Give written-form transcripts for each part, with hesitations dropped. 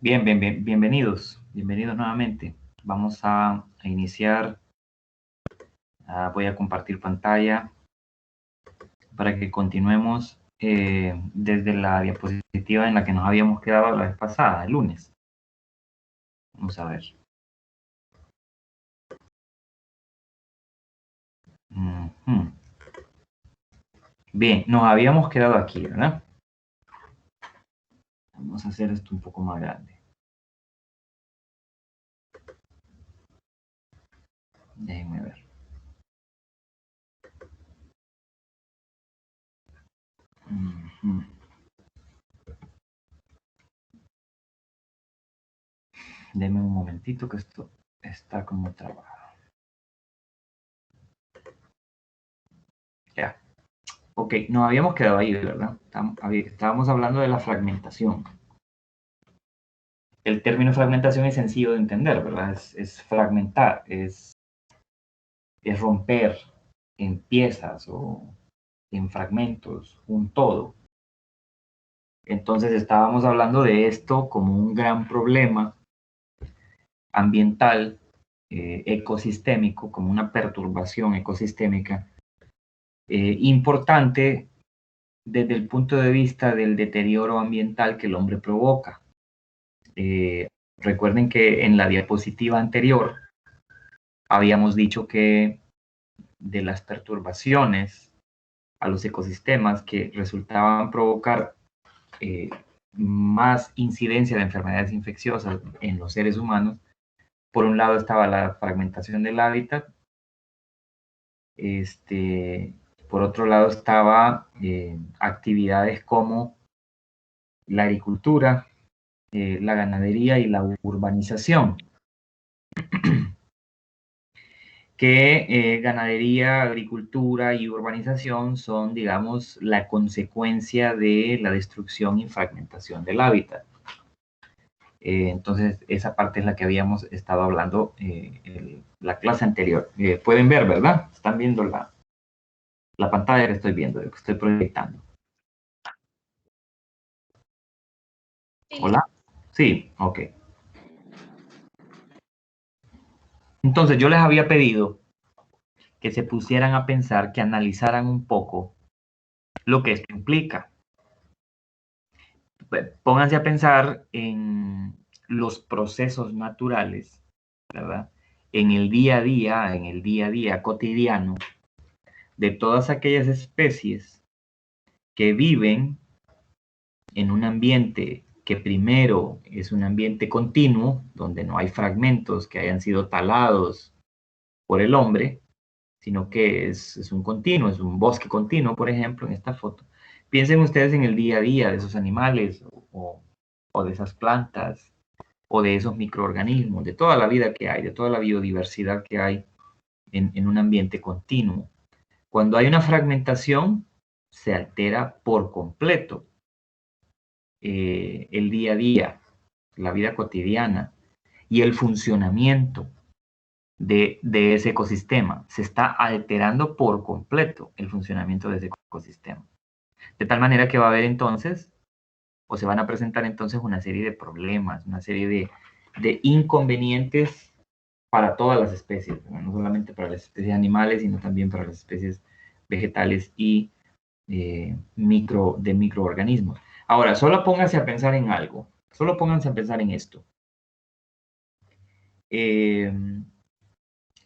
Bienvenidos nuevamente. Vamos a iniciar. Voy a compartir pantalla para que continuemos desde la diapositiva en la que nos habíamos quedado la vez pasada, el lunes. Vamos a ver. Bien, nos habíamos quedado aquí, ¿verdad? Vamos a hacer esto un poco más grande. Déjenme ver. Denme un momentito que esto está como trabado. Ya. Ok, nos habíamos quedado ahí, ¿verdad? Estábamos hablando de la fragmentación. El término fragmentación es sencillo de entender, ¿verdad? Es fragmentar, es romper en piezas o en fragmentos un todo. Entonces estábamos hablando de esto como un gran problema ambiental, ecosistémico, como una perturbación ecosistémica importante desde el punto de vista del deterioro ambiental que el hombre provoca. Recuerden que en la diapositiva anterior habíamos dicho que de las perturbaciones a los ecosistemas que resultaban provocar más incidencia de enfermedades infecciosas en los seres humanos, por un lado estaba la fragmentación del hábitat, por otro lado estaba actividades como la agricultura, la ganadería y la urbanización. Que ganadería, agricultura y urbanización son, digamos, la consecuencia de la destrucción y fragmentación del hábitat. Entonces, esa parte es la que habíamos estado hablando la clase anterior. Pueden ver, ¿verdad? Están viendo la pantalla que estoy viendo, que estoy proyectando. Sí. ¿Hola? Sí, ok. Entonces, yo les había pedido que se pusieran a pensar, que analizaran un poco lo que esto implica. Pónganse a pensar en los procesos naturales, ¿verdad? En el día a día cotidiano de todas aquellas especies que viven en un ambiente que primero es un ambiente continuo, donde no hay fragmentos que hayan sido talados por el hombre, sino que es un continuo, es un bosque continuo, por ejemplo, en esta foto. Piensen ustedes en el día a día de esos animales o de esas plantas o de esos microorganismos, de toda la vida que hay, de toda la biodiversidad que hay en un ambiente continuo. Cuando hay una fragmentación, se altera por completo el día a día, la vida cotidiana y el funcionamiento de ese ecosistema. Se está alterando por completo el funcionamiento de ese ecosistema. De tal manera que va a haber entonces, o se van a presentar entonces una serie de problemas, una serie de inconvenientes para todas las especies, no solamente para las especies animales, sino también para las especies vegetales y de microorganismos. Ahora, solo pónganse a pensar en algo, solo pónganse a pensar en esto. En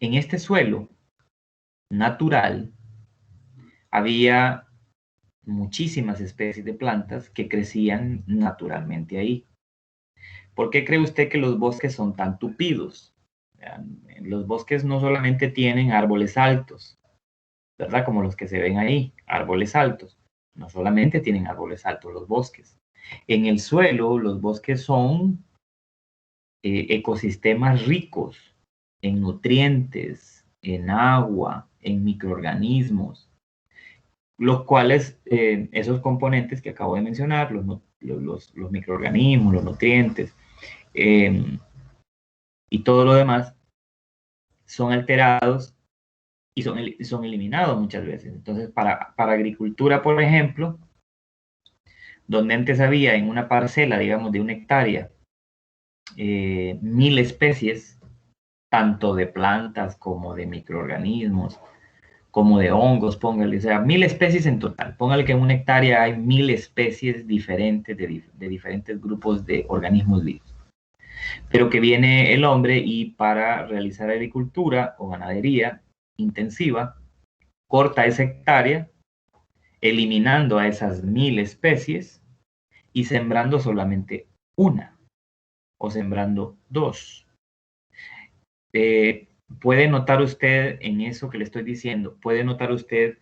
este suelo natural había muchísimas especies de plantas que crecían naturalmente ahí. ¿Por qué cree usted que los bosques son tan tupidos? Los bosques no solamente tienen árboles altos, ¿verdad? Como los que se ven ahí, árboles altos. No solamente tienen árboles altos los bosques. En el suelo, los bosques son ecosistemas ricos en nutrientes, en agua, en microorganismos, los cuales esos componentes que acabo de mencionar, los microorganismos, los nutrientes y todo lo demás, son alterados y son eliminados muchas veces. Entonces, para agricultura, por ejemplo, donde antes había en una parcela, digamos, de 1 hectárea, 1000 especies, tanto de plantas como de microorganismos, como de hongos, póngale, o sea, 1000 especies en total. Póngale que en una hectárea hay 1000 especies diferentes de diferentes grupos de organismos vivos. Pero que viene el hombre y para realizar agricultura o ganadería intensiva, corta esa hectárea, eliminando a esas 1000 especies y sembrando solamente una o sembrando dos. Puede notar usted en eso que le estoy diciendo, puede notar usted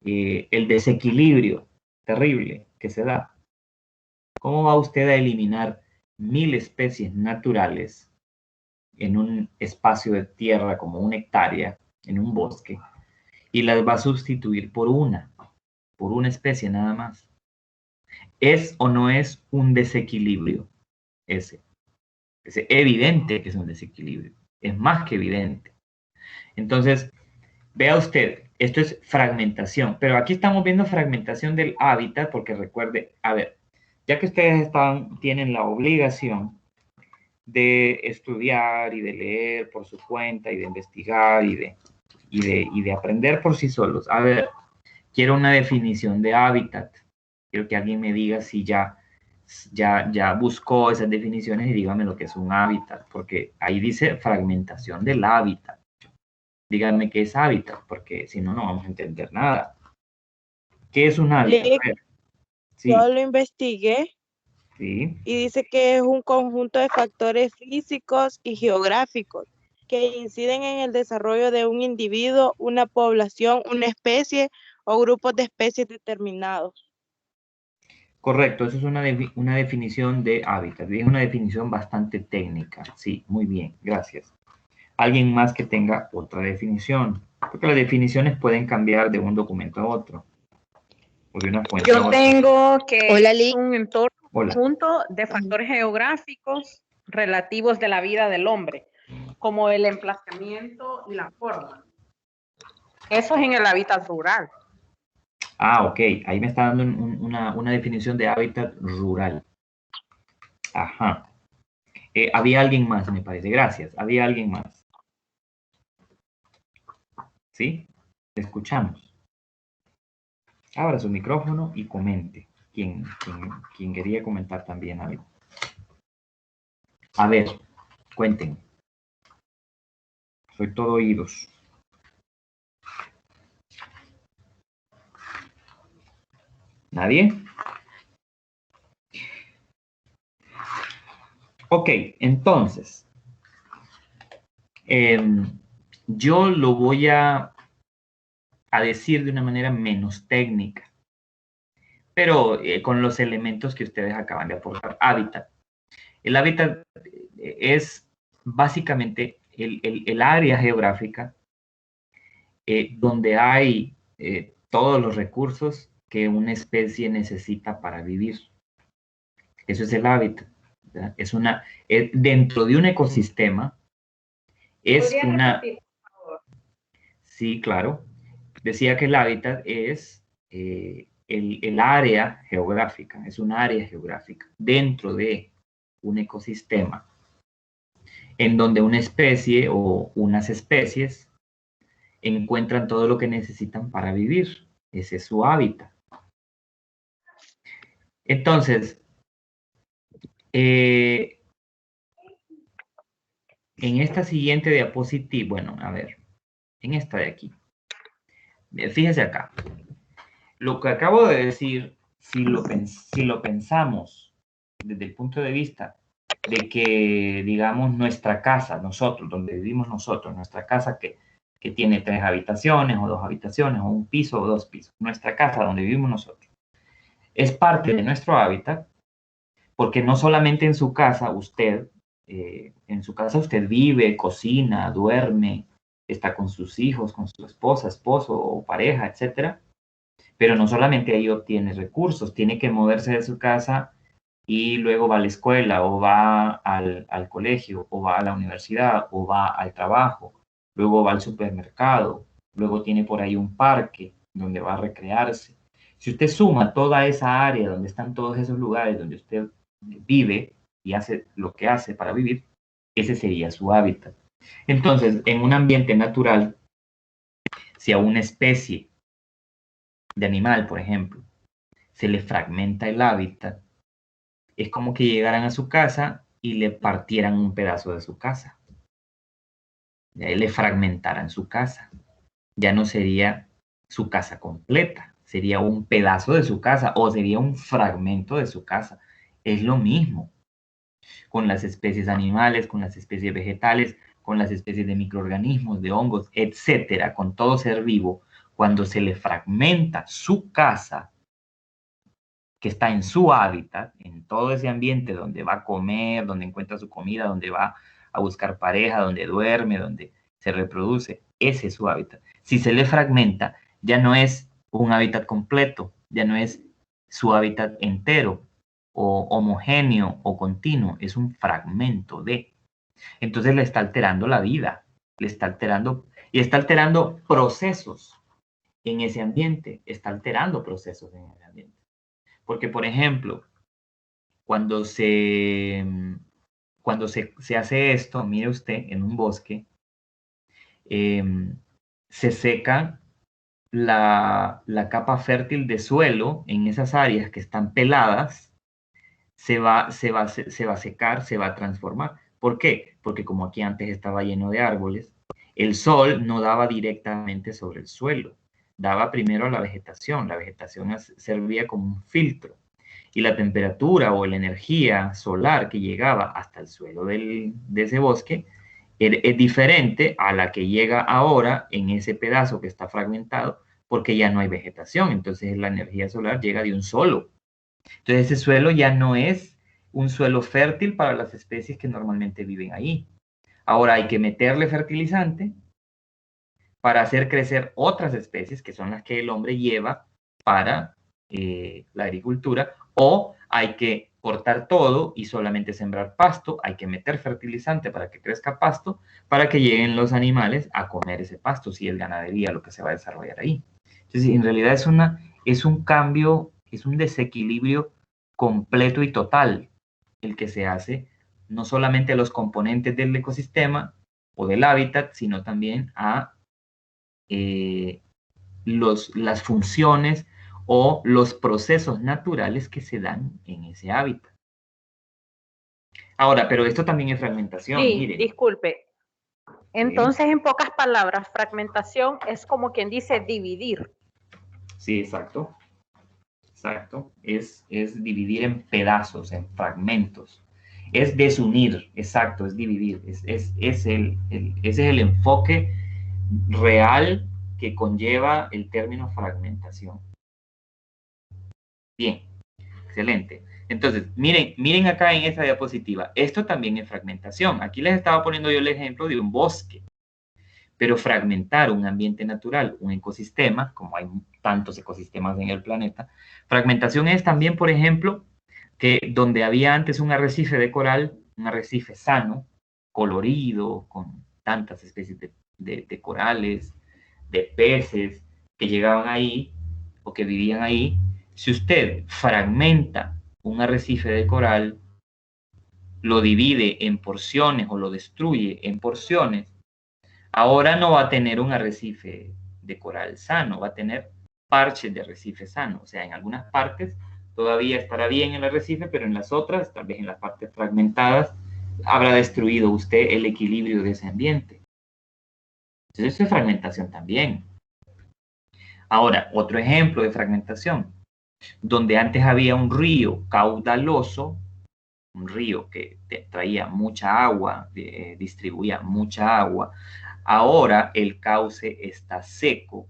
el desequilibrio terrible que se da. ¿Cómo va usted a eliminar 1000 especies naturales en un espacio de tierra como una hectárea, en un bosque, y las va a sustituir por una especie nada más? ¿Es o no es un desequilibrio ese? Es evidente que es un desequilibrio, es más que evidente. Entonces, vea usted, esto es fragmentación, pero aquí estamos viendo fragmentación del hábitat porque recuerde, a ver, ya que ustedes tienen la obligación de estudiar y de leer por su cuenta y de investigar y de aprender por sí solos. A ver, quiero una definición de hábitat. Quiero que alguien me diga si ya buscó esas definiciones y dígame lo que es un hábitat, porque ahí dice fragmentación del hábitat. Díganme qué es hábitat, porque si no, no vamos a entender nada. ¿Qué es un hábitat? A ver, Yo sí, lo investigué sí. y dice que es un conjunto de factores físicos y geográficos que inciden en el desarrollo de un individuo, una población, una especie o grupos de especies determinados. Correcto, eso es una definición de hábitat. Es una definición bastante técnica. Sí, muy bien, gracias. Alguien más que tenga otra definición, porque las definiciones pueden cambiar de un documento a otro o de una fuente a Yo otra. tengo que Hola, es Lick. un entorno Hola. conjunto de factores geográficos relativos de la vida del hombre, como el emplazamiento y la forma. Eso es en el hábitat rural. Ah, ok, ahí me está dando una definición de hábitat rural. Ajá. Había alguien más, me parece. Gracias. Había alguien más. ¿Sí? Te escuchamos. Abra su micrófono y comente. Quien quería comentar también algo. A ver, cuenten. Soy todo oídos. ¿Nadie? Ok, entonces, yo lo voy a decir de una manera menos técnica, pero con los elementos que ustedes acaban de aportar. Hábitat. El hábitat es básicamente el área geográfica donde hay todos los recursos que una especie necesita para vivir. Eso es el hábitat. ¿Verdad? Dentro de un ecosistema, es una... Sí, claro. Decía que el hábitat es el área geográfica, es un área geográfica dentro de un ecosistema en donde una especie o unas especies encuentran todo lo que necesitan para vivir. Ese es su hábitat. Entonces, en esta siguiente diapositiva, bueno, a ver, en esta de aquí. Fíjese acá. Lo que acabo de decir, si lo pensamos desde el punto de vista de que, digamos, nuestra casa, nosotros, donde vivimos nosotros, nuestra casa que tiene 3 habitaciones o 2 habitaciones o un piso o 2 pisos, nuestra casa donde vivimos nosotros, es parte de nuestro hábitat, porque no solamente en su casa usted vive, cocina, duerme, está con sus hijos, con su esposa, esposo o pareja, etcétera, pero no solamente ahí obtiene recursos, tiene que moverse de su casa y luego va a la escuela o va al colegio o va a la universidad o va al trabajo, luego va al supermercado, luego tiene por ahí un parque donde va a recrearse. Si usted suma toda esa área donde están todos esos lugares donde usted vive, y hace lo que hace para vivir, ese sería su hábitat. Entonces, en un ambiente natural, si a una especie de animal, por ejemplo, se le fragmenta el hábitat, es como que llegaran a su casa y le partieran un pedazo de su casa. Ya le fragmentaran su casa. Ya no sería su casa completa, sería un pedazo de su casa o sería un fragmento de su casa. Es lo mismo con las especies animales, con las especies vegetales, con las especies de microorganismos, de hongos, etcétera, con todo ser vivo. Cuando se le fragmenta su casa, que está en su hábitat, en todo ese ambiente donde va a comer, donde encuentra su comida, donde va a buscar pareja, donde duerme, donde se reproduce, ese es su hábitat. Si se le fragmenta, ya no es un hábitat completo, ya no es su hábitat entero o homogéneo o continuo, es un fragmento de. Entonces le está alterando la vida, le está alterando y está alterando procesos en ese ambiente, está alterando procesos en ese ambiente. Porque, por ejemplo, cuando se hace esto, mire usted, en un bosque, se seca la capa fértil de suelo en esas áreas que están peladas, se va a secar, se va a transformar. ¿Por qué? Porque como aquí antes estaba lleno de árboles, el sol no daba directamente sobre el suelo, daba primero a la vegetación servía como un filtro. Y la temperatura o la energía solar que llegaba hasta el suelo de ese bosque es diferente a la que llega ahora en ese pedazo que está fragmentado porque ya no hay vegetación. Entonces la energía solar llega de un solo. Entonces ese suelo ya no es un suelo fértil para las especies que normalmente viven ahí. Ahora hay que meterle fertilizante para hacer crecer otras especies que son las que el hombre lleva para la agricultura, o hay que cortar todo y solamente sembrar pasto, hay que meter fertilizante para que crezca pasto, para que lleguen los animales a comer ese pasto, si es ganadería lo que se va a desarrollar ahí. Entonces, en realidad es un cambio, es un desequilibrio completo y total el que se hace, no solamente a los componentes del ecosistema o del hábitat, sino también a las funciones o los procesos naturales que se dan en ese hábitat. Ahora, pero esto también es fragmentación, Sí, miren. disculpe. Entonces, en pocas palabras, fragmentación es como quien dice dividir. Sí, exacto. Exacto. Es dividir en pedazos, en fragmentos. Es desunir, exacto, es dividir. Ese es el enfoque real que conlleva el término fragmentación. Bien, excelente. Entonces, miren acá en esta diapositiva. Esto también es fragmentación. Aquí les estaba poniendo yo el ejemplo de un bosque. Pero fragmentar un ambiente natural, un ecosistema, como hay tantos ecosistemas en el planeta, fragmentación es también, por ejemplo, que donde había antes un arrecife de coral, un arrecife sano, colorido, con tantas especies de corales, de peces que llegaban ahí o que vivían ahí, si usted fragmenta un arrecife de coral, lo divide en porciones o lo destruye en porciones, ahora no va a tener un arrecife de coral sano, va a tener parches de arrecife sano. O sea, en algunas partes todavía estará bien el arrecife, pero en las otras, tal vez en las partes fragmentadas, habrá destruido usted el equilibrio de ese ambiente. Entonces, eso es fragmentación también. Ahora, otro ejemplo de fragmentación, donde antes había un río caudaloso, un río que traía mucha agua, distribuía mucha agua, ahora el cauce está seco,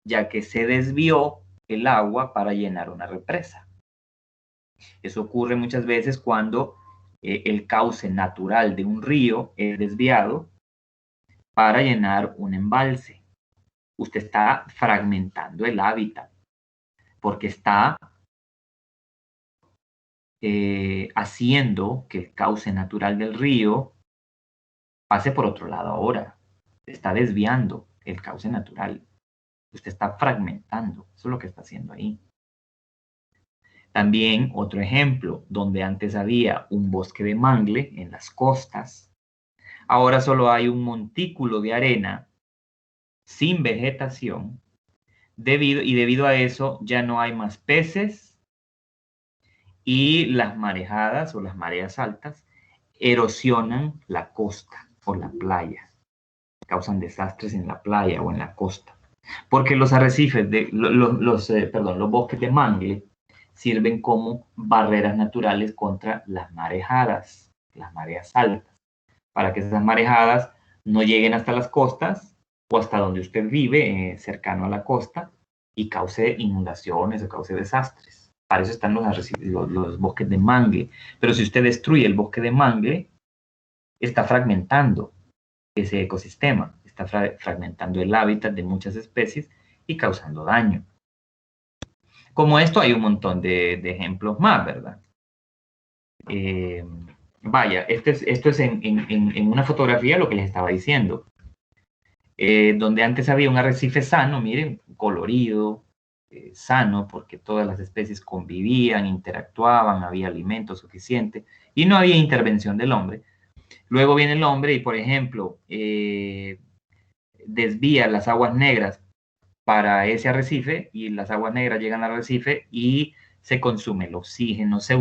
ya que se desvió el agua para llenar una represa. Eso ocurre muchas veces cuando el cauce natural de un río es desviado para llenar un embalse. Usted está fragmentando el hábitat porque está haciendo que el cauce natural del río pase por otro lado ahora. Está desviando el cauce natural. Usted está fragmentando. Eso es lo que está haciendo ahí. También otro ejemplo, donde antes había un bosque de mangle en las costas, ahora solo hay un montículo de arena sin vegetación, debido a eso ya no hay más peces y las marejadas o las mareas altas erosionan la costa o la playa, causan desastres en la playa o en la costa. Porque los arrecifes, los bosques de mangle sirven como barreras naturales contra las marejadas, las mareas altas, para que esas marejadas no lleguen hasta las costas o hasta donde usted vive, cercano a la costa, y cause inundaciones o cause desastres. Para eso están los bosques de mangle. Pero si usted destruye el bosque de mangle, está fragmentando ese ecosistema, está fragmentando el hábitat de muchas especies y causando daño. Como esto hay un montón de ejemplos más, ¿verdad? Vaya, esto es en una fotografía lo que les estaba diciendo. Donde antes había un arrecife sano, miren, colorido, sano, porque todas las especies convivían, interactuaban, había alimento suficiente y no había intervención del hombre. Luego viene el hombre y, por ejemplo, desvía las aguas negras para ese arrecife y las aguas negras llegan al arrecife y se consume el oxígeno, se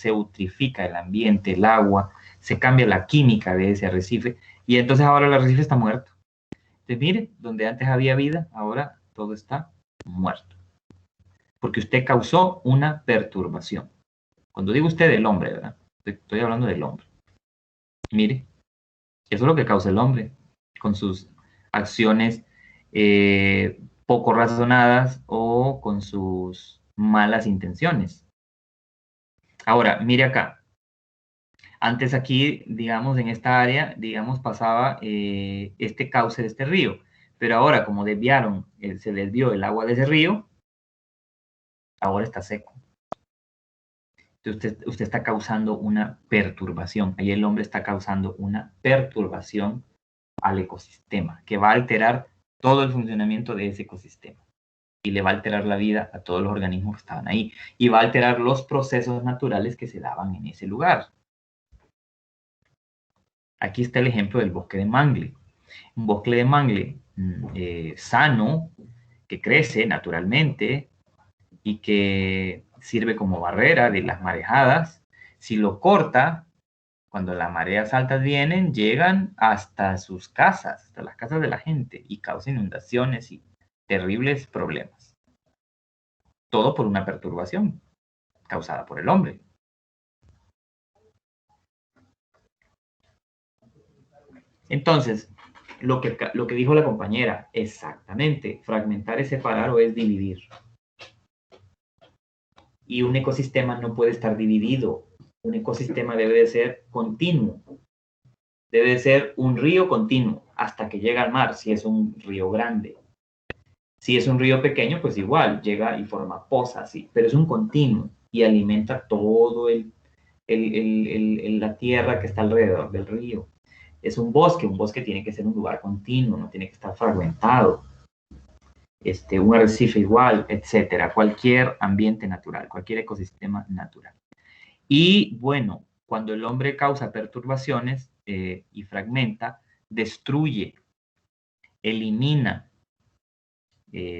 eutrifica el ambiente, el agua, se cambia la química de ese arrecife y entonces ahora el arrecife está muerto. Entonces mire, donde antes había vida, ahora todo está muerto. Porque usted causó una perturbación. Cuando digo usted, el hombre, ¿verdad? Estoy hablando del hombre. Mire, eso es lo que causa el hombre con sus acciones poco razonadas o con sus malas intenciones. Ahora, mire acá. Antes aquí, digamos, en esta área, digamos, pasaba este cauce de este río. Pero ahora, como desviaron, se desvió el agua de ese río, ahora está seco. Entonces usted está causando una perturbación. Ahí el hombre está causando una perturbación al ecosistema, que va a alterar todo el funcionamiento de ese ecosistema. Y le va a alterar la vida a todos los organismos que estaban ahí. Y va a alterar los procesos naturales que se daban en ese lugar. Aquí está el ejemplo del bosque de mangle. Un bosque de mangle sano, que crece naturalmente y que sirve como barrera de las marejadas. Si lo corta, cuando las mareas altas vienen, llegan hasta sus casas, hasta las casas de la gente y causan inundaciones y terribles problemas. Todo por una perturbación causada por el hombre. Entonces, lo que dijo la compañera, exactamente, fragmentar es separar o es dividir. Y un ecosistema no puede estar dividido. Un ecosistema debe de ser continuo. Debe de ser un río continuo hasta que llega al mar, si es un río grande. Si es un río pequeño, pues igual, llega y forma pozas, sí, pero es un continuo y alimenta todo la tierra que está alrededor del río. Es un bosque tiene que ser un lugar continuo, no tiene que estar fragmentado. Un arrecife igual, etcétera, cualquier ambiente natural, cualquier ecosistema natural. Y bueno, cuando el hombre causa perturbaciones y fragmenta, destruye, elimina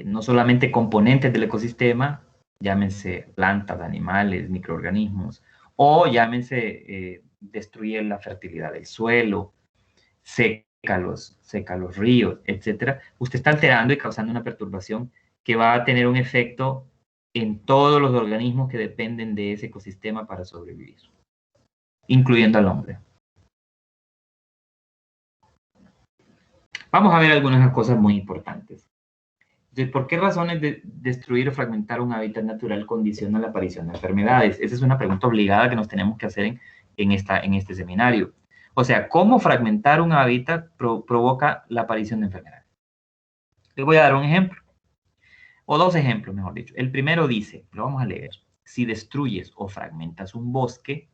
no solamente componentes del ecosistema, llámense plantas, animales, microorganismos, o llámense destruye la fertilidad del suelo, seca los ríos, etcétera, usted está alterando y causando una perturbación que va a tener un efecto en todos los organismos que dependen de ese ecosistema para sobrevivir, incluyendo al hombre. Vamos a ver algunas cosas muy importantes. Entonces, ¿por qué razones de destruir o fragmentar un hábitat natural condiciona la aparición de enfermedades? Esa es una pregunta obligada que nos tenemos que hacer en este seminario. O sea, ¿cómo fragmentar un hábitat provoca la aparición de enfermedades? Les voy a dar un ejemplo, o dos ejemplos, mejor dicho. El primero dice, lo vamos a leer, si destruyes o fragmentas un bosque,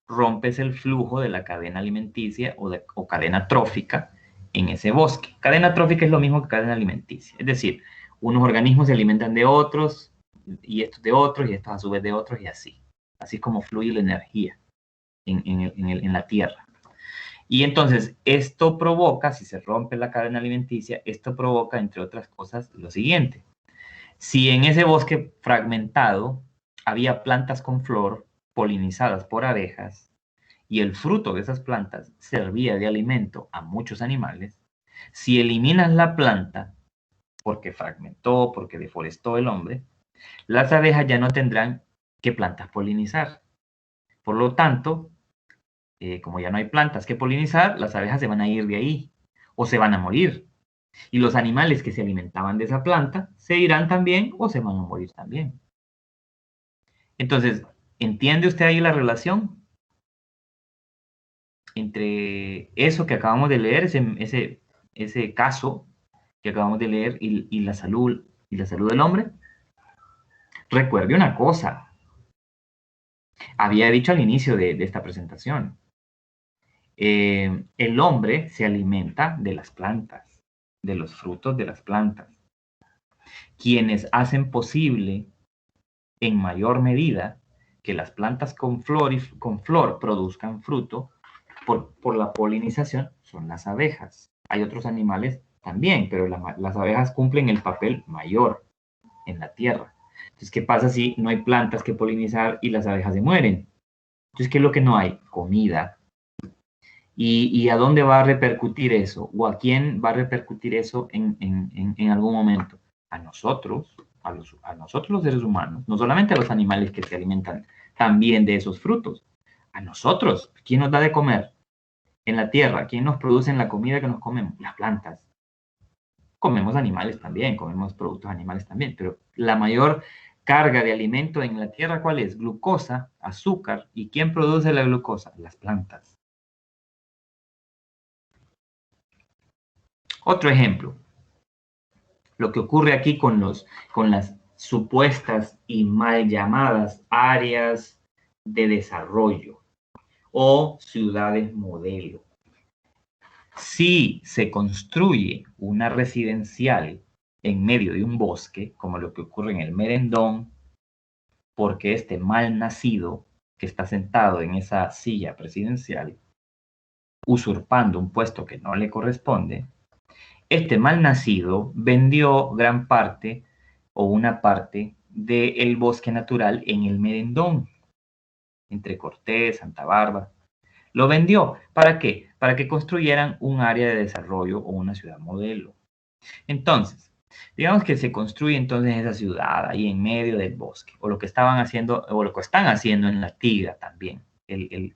rompes el flujo de la cadena alimenticia o cadena trófica en ese bosque. Cadena trófica es lo mismo que cadena alimenticia, es decir, unos organismos se alimentan de otros y estos de otros, y estos a su vez de otros, y así. Así es como fluye la energía en la Tierra. Y entonces, esto provoca, si se rompe la cadena alimenticia, esto provoca, entre otras cosas, lo siguiente. Si en ese bosque fragmentado había plantas con flor polinizadas por abejas, y el fruto de esas plantas servía de alimento a muchos animales, si eliminas la planta, porque fragmentó, porque deforestó el hombre, las abejas ya no tendrán que plantas polinizar. Por lo tanto, como ya no hay plantas que polinizar, las abejas se van a ir de ahí o se van a morir. Y los animales que se alimentaban de esa planta se irán también o se van a morir también. Entonces, ¿entiende usted ahí la relación entre eso que acabamos de leer, ese caso que acabamos de leer y la salud del hombre? Recuerde una cosa, había dicho al inicio de esta presentación, el hombre se alimenta de las plantas, de los frutos de las plantas. Quienes hacen posible en mayor medida que las plantas con flor produzcan fruto por la polinización son las abejas. Hay otros animales también, pero las abejas cumplen el papel mayor en la tierra. Entonces, ¿qué pasa si no hay plantas que polinizar y las abejas se mueren? Entonces, ¿qué es lo que no hay? Comida. ¿Y a dónde va a repercutir eso? ¿O a quién va a repercutir eso en algún momento? A nosotros, a nosotros los seres humanos, no solamente a los animales que se alimentan también de esos frutos. A nosotros, ¿quién nos da de comer? En la tierra, ¿quién nos produce la comida que nos comemos? Las plantas. Comemos animales también, comemos productos animales también, pero la mayor carga de alimento en la tierra, ¿cuál es? Glucosa, azúcar. ¿Y quién produce la glucosa? Las plantas. Otro ejemplo, lo que ocurre aquí con las supuestas y mal llamadas áreas de desarrollo o ciudades modelo. Si se construye una residencial en medio de un bosque, como lo que ocurre en el Merendón, porque este mal nacido que está sentado en esa silla presidencial, usurpando un puesto que no le corresponde, este mal nacido vendió gran parte o una parte del bosque natural en el Merendón, entre Cortés, Santa Bárbara. Lo vendió. ¿Para qué? Para que construyeran un área de desarrollo o una ciudad modelo. Entonces, digamos que se construye entonces esa ciudad ahí en medio del bosque, o lo que estaban haciendo, o lo que están haciendo en La Tigra también. El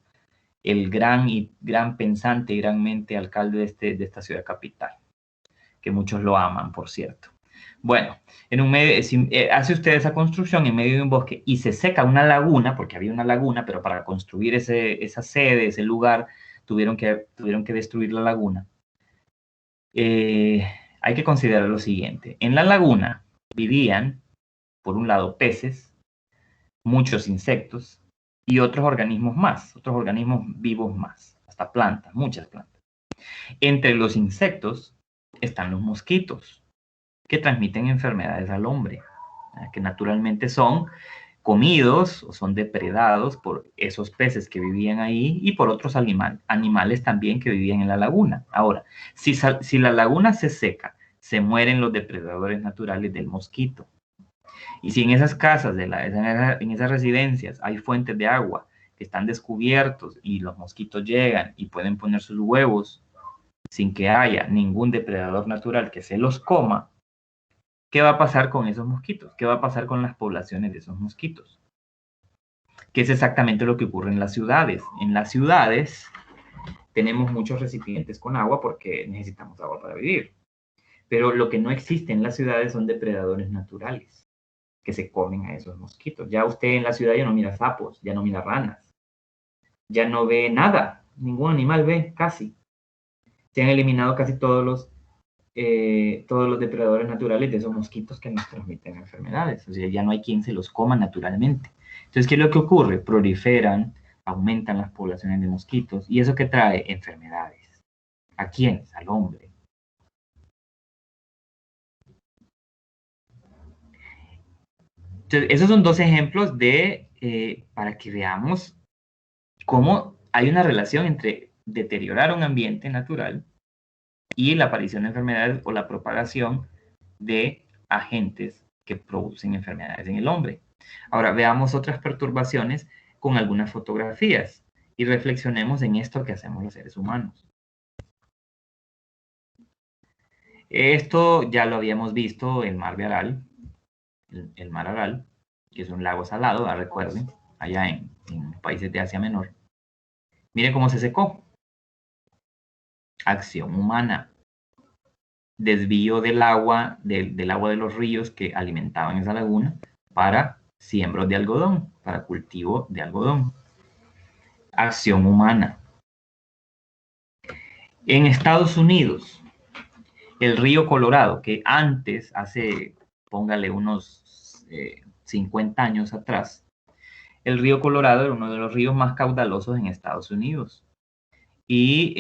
gran pensante y gran mente alcalde de esta ciudad capital, que muchos lo aman, por cierto. Bueno, hace usted esa construcción en medio de un bosque y se seca una laguna, porque había una laguna, pero para construir esa sede, ese lugar, tuvieron que destruir la laguna. Hay que considerar lo siguiente. En la laguna vivían, por un lado, peces, muchos insectos y otros organismos más, otros organismos vivos más, hasta plantas, muchas plantas. Entre los insectos están los mosquitos, que transmiten enfermedades al hombre, que naturalmente son comidos o son depredados por esos peces que vivían ahí y por otros animales también que vivían en la laguna. Ahora, si la laguna se seca, se mueren los depredadores naturales del mosquito. Y si en esas casas, en esas residencias, hay fuentes de agua que están descubiertos y los mosquitos llegan y pueden poner sus huevos sin que haya ningún depredador natural que se los coma, ¿qué va a pasar con esos mosquitos? ¿Qué va a pasar con las poblaciones de esos mosquitos? Que es exactamente lo que ocurre en las ciudades. En las ciudades tenemos muchos recipientes con agua porque necesitamos agua para vivir. Pero lo que no existe en las ciudades son depredadores naturales que se comen a esos mosquitos. Ya usted en la ciudad ya no mira sapos, ya no mira ranas, ya no ve nada, ningún animal ve casi. Se han eliminado casi todos los depredadores naturales de esos mosquitos que nos transmiten enfermedades. O sea, ya no hay quien se los coma naturalmente. Entonces, ¿qué es lo que ocurre? Proliferan, aumentan las poblaciones de mosquitos. ¿Y eso qué trae? Enfermedades. ¿A quiénes? Al hombre. Entonces, esos son dos ejemplos para que veamos cómo hay una relación entre deteriorar un ambiente natural y la aparición de enfermedades o la propagación de agentes que producen enfermedades en el hombre. Ahora, veamos otras perturbaciones con algunas fotografías y reflexionemos en esto que hacemos los seres humanos. Esto ya lo habíamos visto, el mar de Aral, el mar Aral, que es un lago salado, recuerden, allá en países de Asia Menor. Miren cómo se secó. Acción humana. Desvío del agua de los ríos que alimentaban esa laguna para siembros de algodón, para cultivo de algodón. Acción humana. En Estados Unidos, el río Colorado, que antes, póngale unos 50 años atrás, el río Colorado era uno de los ríos más caudalosos en Estados Unidos. Y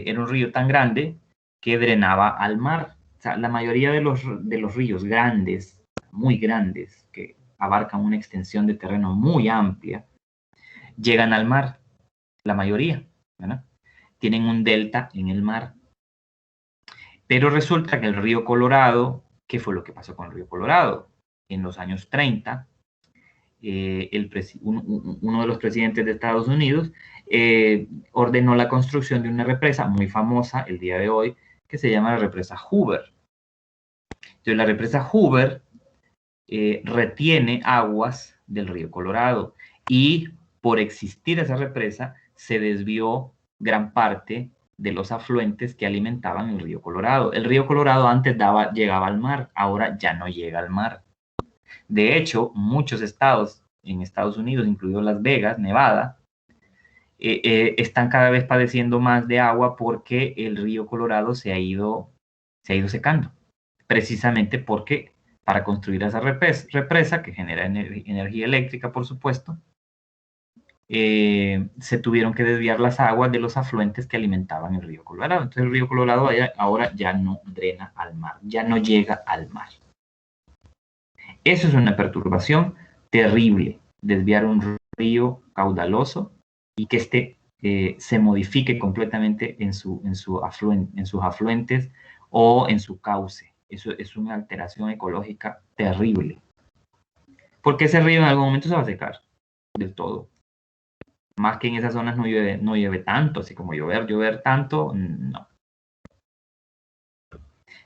era un río tan grande que drenaba al mar. O sea, la mayoría de los ríos grandes, muy grandes, que abarcan una extensión de terreno muy amplia, llegan al mar. La mayoría, ¿verdad? Tienen un delta en el mar. Pero resulta que el río Colorado, ¿qué fue lo que pasó con el río Colorado? En los años 30, uno de los presidentes de Estados Unidos ordenó la construcción de una represa muy famosa el día de hoy, que se llama la represa Hoover. Entonces, la represa Hoover retiene aguas del río Colorado y por existir esa represa se desvió gran parte de los afluentes que alimentaban el río Colorado. El río Colorado antes llegaba al mar, ahora ya no llega al mar. De hecho, muchos estados en Estados Unidos, incluido Las Vegas, Nevada, están cada vez padeciendo más de agua porque el río Colorado se ha ido secando. Precisamente porque para construir esa represa que genera energía eléctrica, por supuesto, se tuvieron que desviar las aguas de los afluentes que alimentaban el río Colorado. Entonces el río Colorado ahora ya no drena al mar, ya no llega al mar. Eso es una perturbación terrible, desviar un río caudaloso y que se modifique completamente en sus afluentes o en su cauce. Eso es una alteración ecológica terrible. Porque ese río en algún momento se va a secar del todo. Más que en esas zonas no llueve tanto, así como llover tanto, no.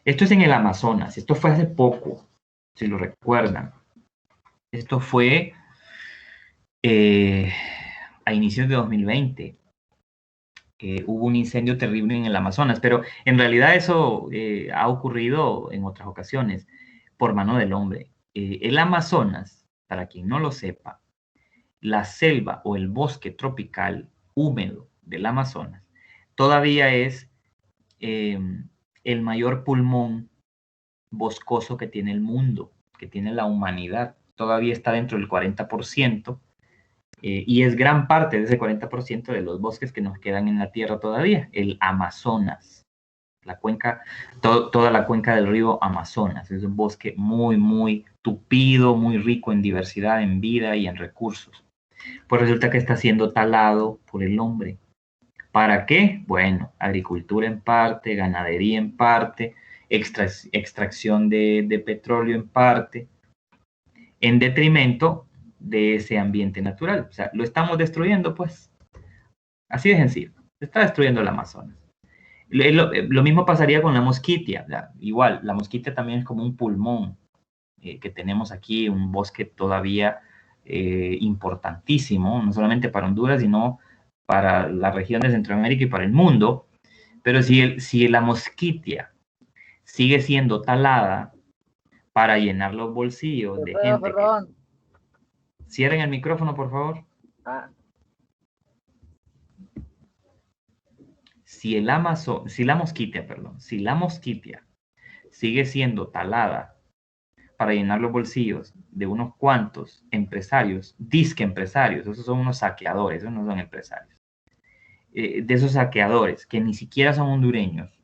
Esto es en el Amazonas, esto fue hace poco, si lo recuerdan. Esto fue a inicios de 2020. Hubo un incendio terrible en el Amazonas, pero en realidad eso ha ocurrido en otras ocasiones por mano del hombre. El Amazonas, para quien no lo sepa, la selva o el bosque tropical húmedo del Amazonas todavía es el mayor pulmón boscoso que tiene el mundo, que tiene la humanidad. Todavía está dentro del 40%. Y es gran parte de ese 40% de los bosques que nos quedan en la tierra todavía, el Amazonas, la cuenca, toda la cuenca del río Amazonas. Es un bosque muy, muy tupido, muy rico en diversidad, en vida y en recursos. Pues resulta que está siendo talado por el hombre. ¿Para qué? Bueno, agricultura en parte, ganadería en parte, extracción de petróleo en parte, en detrimento de ese ambiente natural. O sea, lo estamos destruyendo, pues. Así de sencillo. Se está destruyendo el Amazonas. Lo mismo pasaría con la mosquitia. Igual, la mosquitia también es como un pulmón que tenemos aquí, un bosque todavía importantísimo, no solamente para Honduras, sino para la región de Centroamérica y para el mundo. Pero si la mosquitia sigue siendo talada para llenar los bolsillos de gente que... Cierren el micrófono, por favor. Si la mosquitia sigue siendo talada para llenar los bolsillos de unos cuantos empresarios, disque empresarios, esos son unos saqueadores, esos no son empresarios, de esos saqueadores que ni siquiera son hondureños,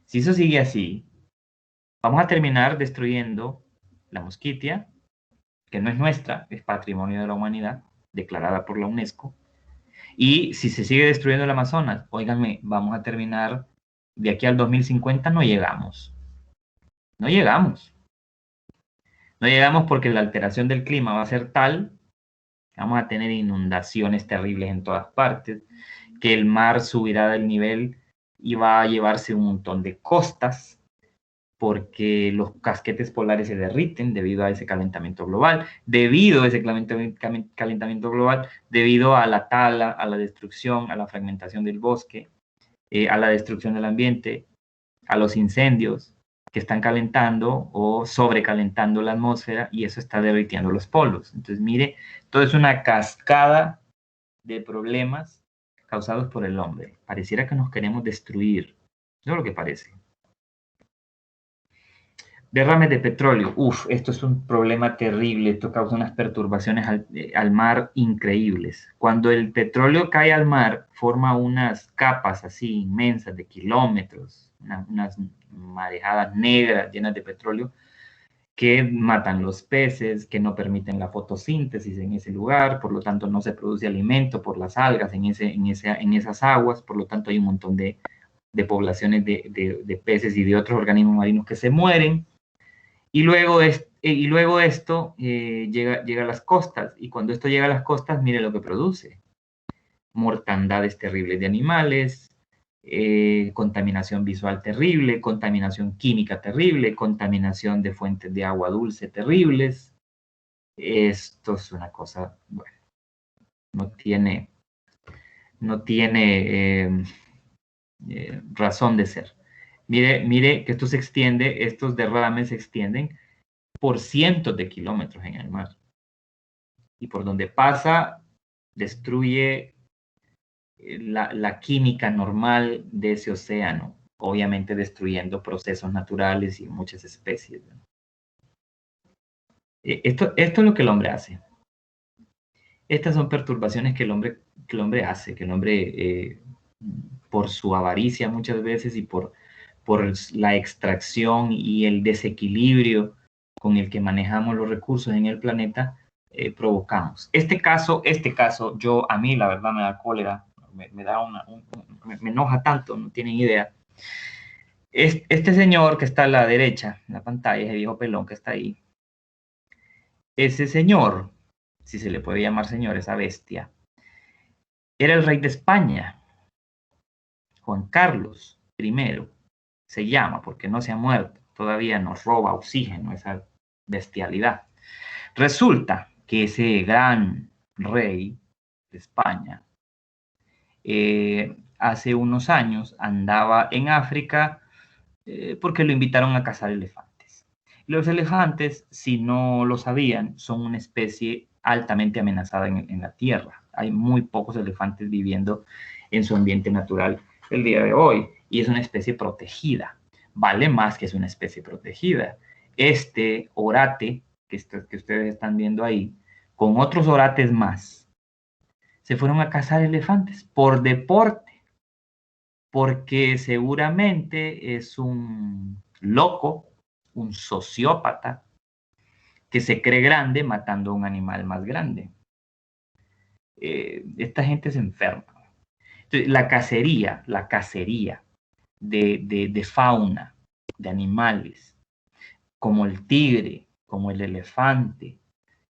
si eso sigue así, vamos a terminar destruyendo la mosquitia que no es nuestra, es patrimonio de la humanidad, declarada por la UNESCO. Y si se sigue destruyendo el Amazonas, óiganme, vamos a terminar, de aquí al 2050 no llegamos. No llegamos. No llegamos porque la alteración del clima va a ser tal, vamos a tener inundaciones terribles en todas partes, que el mar subirá del nivel y va a llevarse un montón de costas, porque los casquetes polares se derriten debido a ese calentamiento global, debido a ese calentamiento global, debido a la tala, a la destrucción, a la fragmentación del bosque, a la destrucción del ambiente, a los incendios que están calentando o sobrecalentando la atmósfera, y eso está derritiendo los polos. Entonces, mire, todo es una cascada de problemas causados por el hombre. Pareciera que nos queremos destruir. Eso es lo que parece. Derrames de petróleo. Uf, esto es un problema terrible. Esto causa unas perturbaciones al mar increíbles. Cuando el petróleo cae al mar, forma unas capas así inmensas de kilómetros, unas marejadas negras llenas de petróleo que matan los peces, que no permiten la fotosíntesis en ese lugar, por lo tanto no se produce alimento por las algas en esas aguas, por lo tanto hay un montón de poblaciones de peces y de otros organismos marinos que se mueren. Y luego esto llega a las costas, y cuando esto llega a las costas, mire lo que produce. Mortandades terribles de animales, contaminación visual terrible, contaminación química terrible, contaminación de fuentes de agua dulce terribles. Esto es una cosa, bueno, no tiene razón de ser. Mire que esto se extiende, estos derrames se extienden por cientos de kilómetros en el mar. Y por donde pasa, destruye la química normal de ese océano, obviamente destruyendo procesos naturales y muchas especies. Esto es lo que el hombre hace. Estas son perturbaciones que el hombre hace, que el hombre, por su avaricia muchas veces y por la extracción y el desequilibrio con el que manejamos los recursos en el planeta, provocamos. Este caso, a mí la verdad me da cólera, me enoja tanto, no tienen idea. Este señor que está a la derecha en la pantalla, ese viejo pelón que está ahí, ese señor, si se le puede llamar señor, esa bestia, era el rey de España, Juan Carlos I, se llama, porque no se ha muerto, todavía nos roba oxígeno esa bestialidad. Resulta que ese gran rey de España, hace unos años andaba en África porque lo invitaron a cazar elefantes. Los elefantes, si no lo sabían, son una especie altamente amenazada en la Tierra. Hay muy pocos elefantes viviendo en su ambiente natural el día de hoy, y es una especie protegida. Vale más que es una especie protegida. Este orate que ustedes están viendo ahí, con otros orates más, se fueron a cazar elefantes por deporte, porque seguramente es un loco, un sociópata, que se cree grande matando a un animal más grande. Esta gente es enferma. Entonces, la cacería de fauna, de animales, como el tigre, como el elefante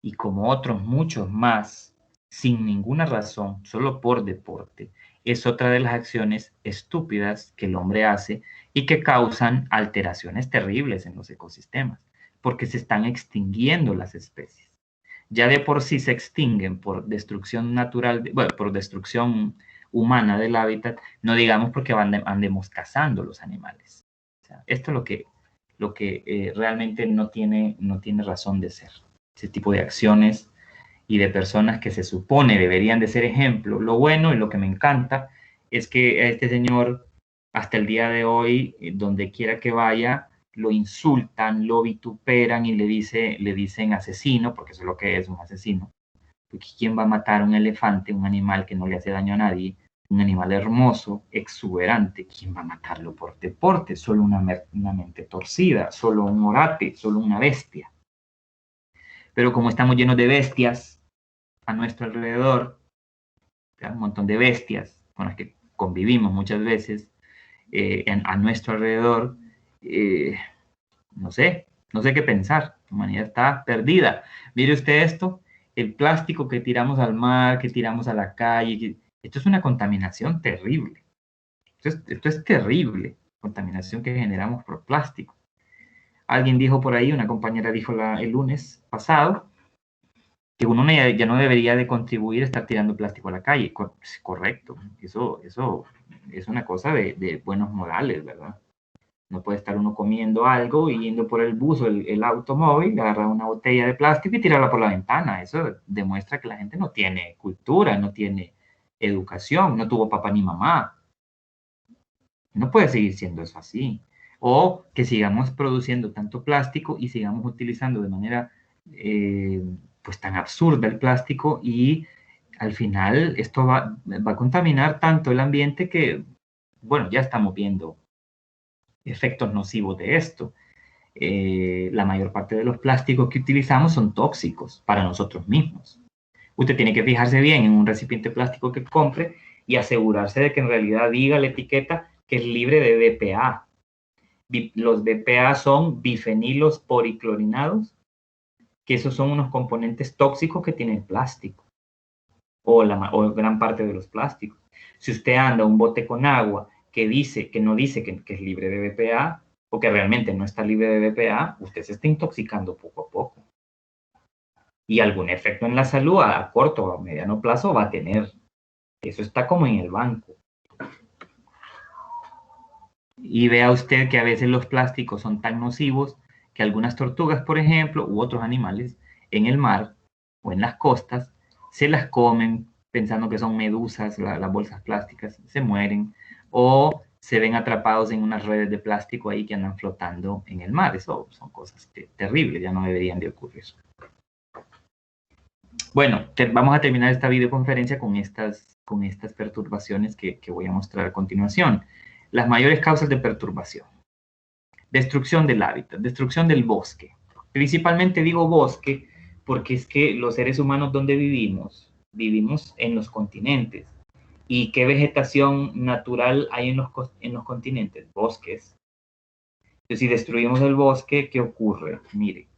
y como otros muchos más, sin ninguna razón, solo por deporte, es otra de las acciones estúpidas que el hombre hace y que causan alteraciones terribles en los ecosistemas, porque se están extinguiendo las especies. Ya de por sí se extinguen por destrucción natural, por destrucción humana del hábitat, no digamos porque andemos cazando los animales. O sea, esto es lo que realmente no tiene razón de ser. Ese tipo de acciones y de personas que se supone deberían de ser ejemplo. Lo bueno y lo que me encanta es que a este señor, hasta el día de hoy, donde quiera que vaya, lo insultan, lo vituperan y le dicen asesino, porque eso es lo que es, un asesino. Porque ¿quién va a matar a un elefante, un animal que no le hace daño a nadie, un animal hermoso, exuberante? ¿Quién va a matarlo por deporte? Solo una mente torcida, solo un orate, solo una bestia. Pero como estamos llenos de bestias a nuestro alrededor, un montón de bestias con las que convivimos muchas veces a nuestro alrededor, no sé qué pensar. La humanidad está perdida. Mire usted esto, el plástico que tiramos al mar, que tiramos a la calle, esto es una contaminación terrible. Esto es terrible, contaminación que generamos por plástico. Alguien dijo por ahí, una compañera dijo el lunes pasado, que uno ya no debería de contribuir a estar tirando plástico a la calle. Correcto, eso es una cosa de buenos modales, ¿verdad? No puede estar uno comiendo algo y yendo por el bus o el automóvil, agarrar una botella de plástico y tirarla por la ventana. Eso demuestra que la gente no tiene cultura, no tiene educación, no tuvo papá ni mamá. No puede seguir siendo eso así. O que sigamos produciendo tanto plástico y sigamos utilizando de manera pues tan absurda el plástico y al final esto va a contaminar tanto el ambiente que, bueno, ya estamos viendo efectos nocivos de esto. La mayor parte de los plásticos que utilizamos son tóxicos para nosotros mismos. Usted tiene que fijarse bien en un recipiente plástico que compre y asegurarse de que en realidad diga la etiqueta que es libre de BPA. Los BPA son bifenilos poriclorinados, que esos son unos componentes tóxicos que tiene el plástico, o gran parte de los plásticos. Si usted anda un bote con agua que no dice que es libre de BPA, o que realmente no está libre de BPA, usted se está intoxicando poco a poco. Y algún efecto en la salud a corto o a mediano plazo va a tener. Eso está como en el banco. Y vea usted que a veces los plásticos son tan nocivos que algunas tortugas, por ejemplo, u otros animales en el mar o en las costas, se las comen pensando que son medusas, las bolsas plásticas, se mueren o se ven atrapados en unas redes de plástico ahí que andan flotando en el mar. Eso son cosas terribles, ya no deberían de ocurrir. Bueno, vamos a terminar esta videoconferencia con estas perturbaciones que voy a mostrar a continuación. Las mayores causas de perturbación. Destrucción del hábitat, destrucción del bosque. Principalmente digo bosque porque es que los seres humanos donde vivimos en los continentes. ¿Y qué vegetación natural hay en los continentes? Bosques. Entonces, si destruimos el bosque, ¿qué ocurre? Mire,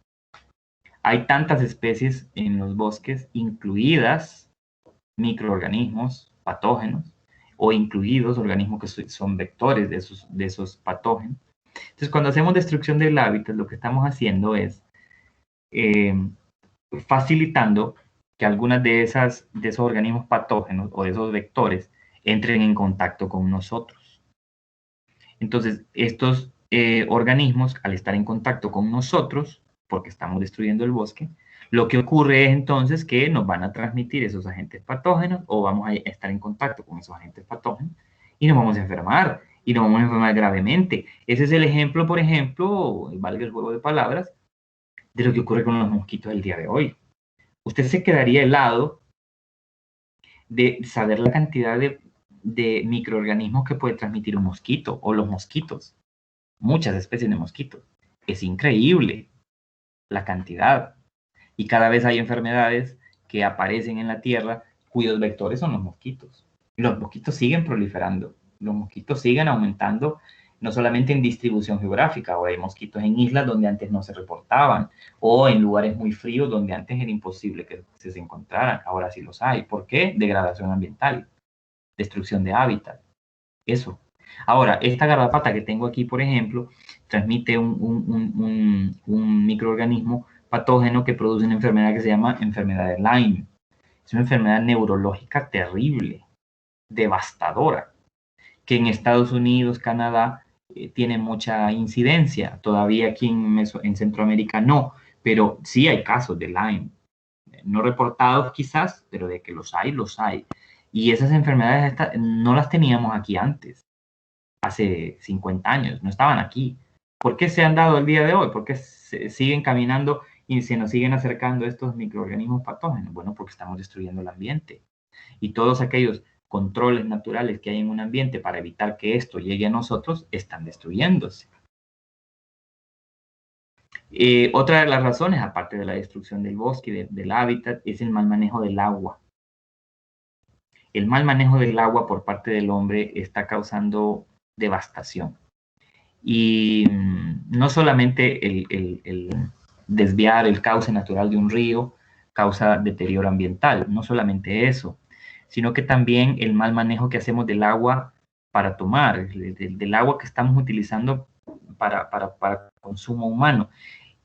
hay tantas especies en los bosques, incluidas microorganismos patógenos o incluidos organismos que son vectores de esos patógenos. Entonces, cuando hacemos destrucción del hábitat, lo que estamos haciendo es facilitando que algunas de esos organismos patógenos o de esos vectores entren en contacto con nosotros. Entonces, estos organismos, al estar en contacto con nosotros, porque estamos destruyendo el bosque, lo que ocurre es entonces que nos van a transmitir esos agentes patógenos o vamos a estar en contacto con esos agentes patógenos y nos vamos a enfermar y nos vamos a enfermar gravemente. Ese es el ejemplo, por ejemplo, valga el juego de palabras, de lo que ocurre con los mosquitos el día de hoy. Usted se quedaría helado de saber la cantidad de microorganismos que puede transmitir un mosquito o los mosquitos. Muchas especies de mosquitos. Es increíble la cantidad. Y cada vez hay enfermedades que aparecen en la Tierra cuyos vectores son los mosquitos. Los mosquitos siguen proliferando. Los mosquitos siguen aumentando, no solamente en distribución geográfica, o hay mosquitos en islas donde antes no se reportaban, o en lugares muy fríos donde antes era imposible que se encontraran, ahora sí los hay. ¿Por qué? Degradación ambiental, destrucción de hábitat, eso. Ahora, esta garrapata que tengo aquí, por ejemplo, transmite un microorganismo patógeno que produce una enfermedad que se llama enfermedad de Lyme. Es una enfermedad neurológica terrible, devastadora, que en Estados Unidos, Canadá, tiene mucha incidencia. Todavía aquí en Centroamérica no, pero sí hay casos de Lyme. No reportados quizás, pero de que los hay, los hay. Y esas enfermedades no las teníamos aquí antes, hace 50 años, no estaban aquí. ¿Por qué se han dado el día de hoy? ¿Por qué siguen caminando y se nos siguen acercando estos microorganismos patógenos? Bueno, porque estamos destruyendo el ambiente. Y todos aquellos controles naturales que hay en un ambiente para evitar que esto llegue a nosotros están destruyéndose. Otra de las razones, aparte de la destrucción del bosque y del hábitat, es el mal manejo del agua. El mal manejo del agua por parte del hombre está causando devastación. Y no solamente el desviar el cauce natural de un río causa deterioro ambiental, no solamente eso, sino que también el mal manejo que hacemos del agua para tomar, del agua que estamos utilizando para consumo humano.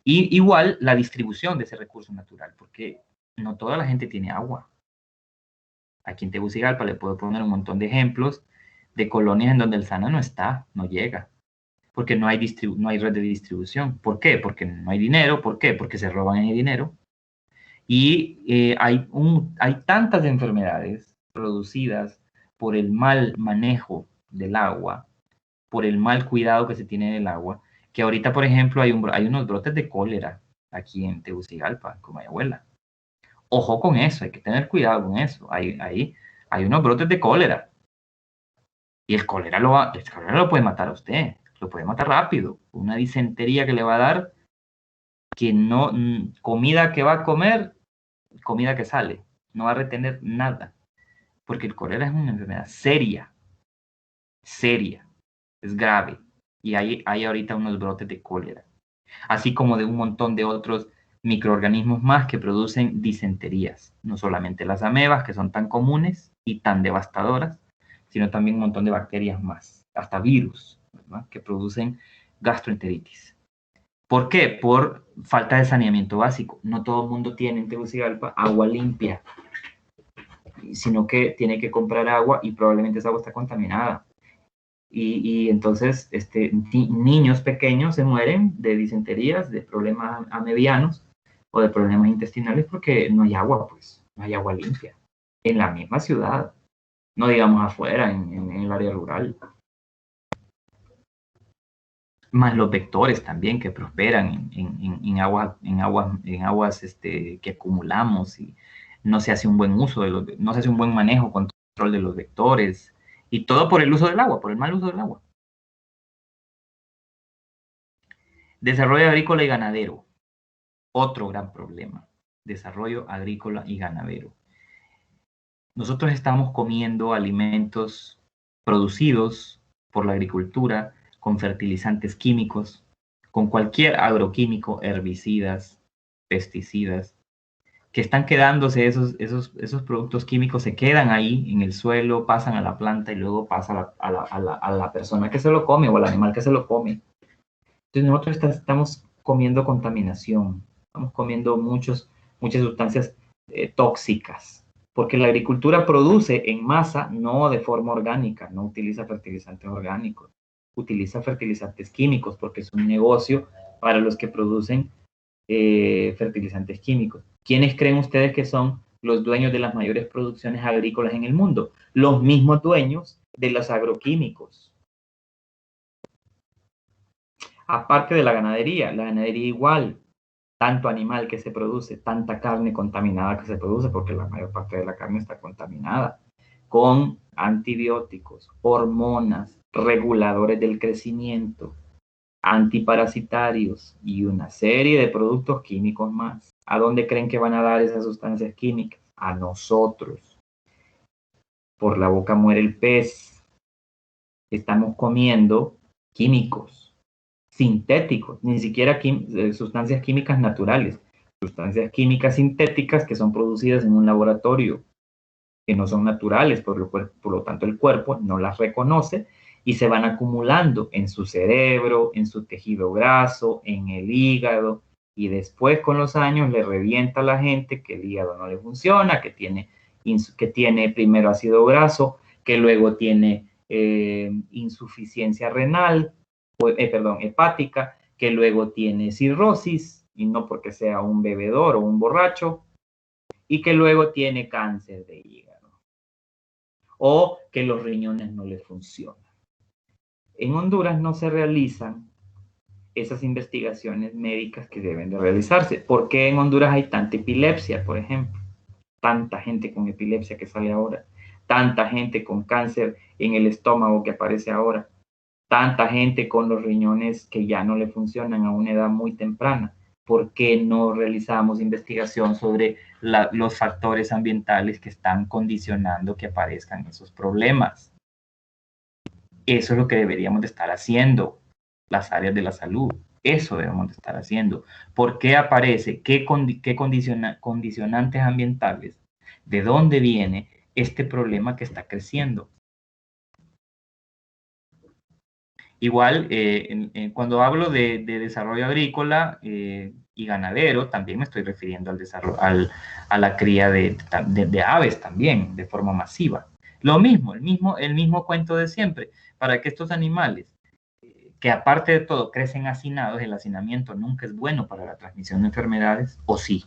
Y igual la distribución de ese recurso natural, porque no toda la gente tiene agua. Aquí en Tegucigalpa le puedo poner un montón de ejemplos de colonias en donde el SANA no está, no llega, porque no hay red de distribución. ¿Por qué? Porque no hay dinero. ¿Por qué? Porque se roban el dinero. Y hay tantas enfermedades producidas por el mal manejo del agua, por el mal cuidado que se tiene del agua, que ahorita, por ejemplo, hay unos brotes de cólera aquí en Tegucigalpa, con mi abuela. Ojo con eso, hay que tener cuidado con eso. Hay unos brotes de cólera. Y el cólera lo puede matar a usted, lo puede matar rápido. Una disentería que le va a dar, que no, comida que va a comer, comida que sale, no va a retener nada. Porque el cólera es una enfermedad seria, es grave. Y hay ahorita unos brotes de cólera. Así como de un montón de otros microorganismos más que producen disenterías. No solamente las amebas, que son tan comunes y tan devastadoras, sino también un montón de bacterias más, hasta virus, ¿verdad?, que producen gastroenteritis. ¿Por qué? Por falta de saneamiento básico. No todo el mundo tiene en Tegucigalpa agua limpia, sino que tiene que comprar agua y probablemente esa agua está contaminada. Y entonces niños pequeños se mueren de disenterías, de problemas amebianos o de problemas intestinales porque no hay agua, pues, no hay agua limpia. En la misma ciudad, no digamos afuera, en el área rural. Más los vectores también que prosperan en aguas que acumulamos, y no se hace un buen uso no se hace un buen manejo, control de los vectores, y todo por el uso del agua, por el mal uso del agua. Desarrollo agrícola y ganadero, otro gran problema. Desarrollo agrícola y ganadero. Nosotros estamos comiendo alimentos producidos por la agricultura con fertilizantes químicos, con cualquier agroquímico, herbicidas, pesticidas, que están quedándose, esos productos químicos se quedan ahí en el suelo, pasan a la planta y luego pasa a la persona que se lo come o al animal que se lo come. Entonces nosotros estamos comiendo contaminación, estamos comiendo muchas sustancias tóxicas, porque la agricultura produce en masa, no de forma orgánica, no utiliza fertilizantes orgánicos, utiliza fertilizantes químicos, porque es un negocio para los que producen fertilizantes químicos. ¿Quiénes creen ustedes que son los dueños de las mayores producciones agrícolas en el mundo? Los mismos dueños de los agroquímicos. Aparte de la ganadería igual, tanto animal que se produce, tanta carne contaminada que se produce, porque la mayor parte de la carne está contaminada, con antibióticos, hormonas, reguladores del crecimiento, antiparasitarios y una serie de productos químicos más. ¿A dónde creen que van a dar esas sustancias químicas? A nosotros. Por la boca muere el pez. Estamos comiendo químicos sintéticos, ni siquiera sustancias químicas naturales, sustancias químicas sintéticas que son producidas en un laboratorio, que no son naturales, por lo tanto el cuerpo no las reconoce y se van acumulando en su cerebro, en su tejido graso, en el hígado, y después con los años le revienta a la gente que el hígado no le funciona, que tiene primero ácido graso, que luego tiene insuficiencia renal, hepática, que luego tiene cirrosis, y no porque sea un bebedor o un borracho, y que luego tiene cáncer de hígado, o que los riñones no le funcionan. En Honduras no se realizan esas investigaciones médicas que deben de realizarse. ¿Por qué en Honduras hay tanta epilepsia, por ejemplo? Tanta gente con epilepsia que sale ahora, tanta gente con cáncer en el estómago que aparece ahora. Tanta gente con los riñones que ya no le funcionan a una edad muy temprana. ¿Por qué no realizamos investigación sobre los factores ambientales que están condicionando que aparezcan esos problemas? Eso es lo que deberíamos de estar haciendo, las áreas de la salud. Eso debemos de estar haciendo. ¿Por qué aparece? ¿Qué condicionantes ambientales? ¿De dónde viene este problema que está creciendo? Igual, cuando hablo de desarrollo agrícola y ganadero, también me estoy refiriendo a la cría de aves también, de forma masiva. Lo mismo, el mismo cuento de siempre. Para que estos animales, que aparte de todo crecen hacinados, el hacinamiento nunca es bueno para la transmisión de enfermedades, ¿o sí?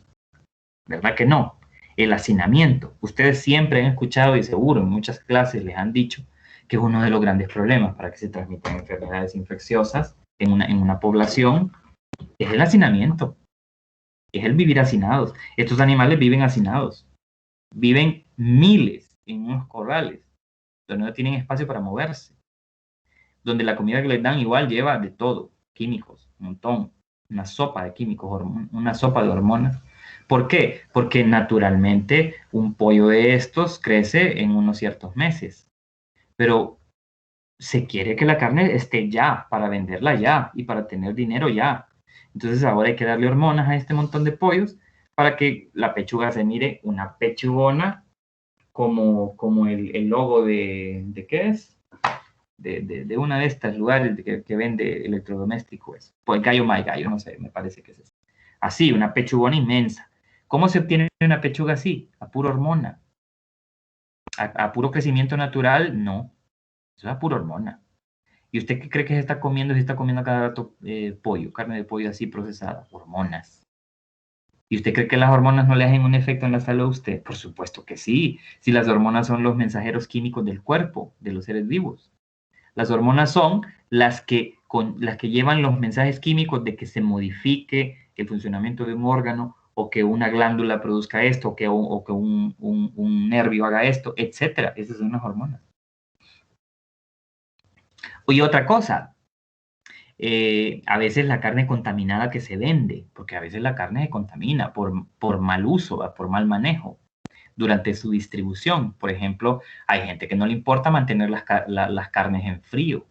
¿Verdad que no? El hacinamiento, ustedes siempre han escuchado y seguro en muchas clases les han dicho que es uno de los grandes problemas para que se transmitan enfermedades infecciosas en una población, es el hacinamiento, es el vivir hacinados. Estos animales viven hacinados, viven miles en unos corrales, donde no tienen espacio para moverse, donde la comida que les dan igual lleva de todo, químicos, un montón, una sopa de químicos, una sopa de hormonas. ¿Por qué? Porque naturalmente un pollo de estos crece en unos ciertos meses, pero se quiere que la carne esté ya, para venderla ya y para tener dinero ya. Entonces ahora hay que darle hormonas a este montón de pollos para que la pechuga se mire una pechugona como el logo de ¿qué es? De una de estas lugares que vende electrodomésticos. Pues Gallo My Gallo, no sé, me parece que es eso. Así, una pechugona inmensa. ¿Cómo se obtiene una pechuga así? A pura hormona. A puro crecimiento natural, no. Eso es a pura hormona. ¿Y usted qué cree que se está comiendo? Se está comiendo cada rato pollo, carne de pollo así procesada, hormonas. ¿Y usted cree que las hormonas no le hacen un efecto en la salud a usted? Por supuesto que sí. Si las hormonas son los mensajeros químicos del cuerpo, de los seres vivos. Las hormonas son las que llevan los mensajes químicos de que se modifique el funcionamiento de un órgano o que una glándula produzca esto o que un nervio haga esto, etc. Esas son las hormonas. Y otra cosa, a veces la carne contaminada que se vende, porque a veces la carne se contamina por mal uso, por mal manejo durante su distribución. Por ejemplo, hay gente que no le importa mantener las carnes en frío.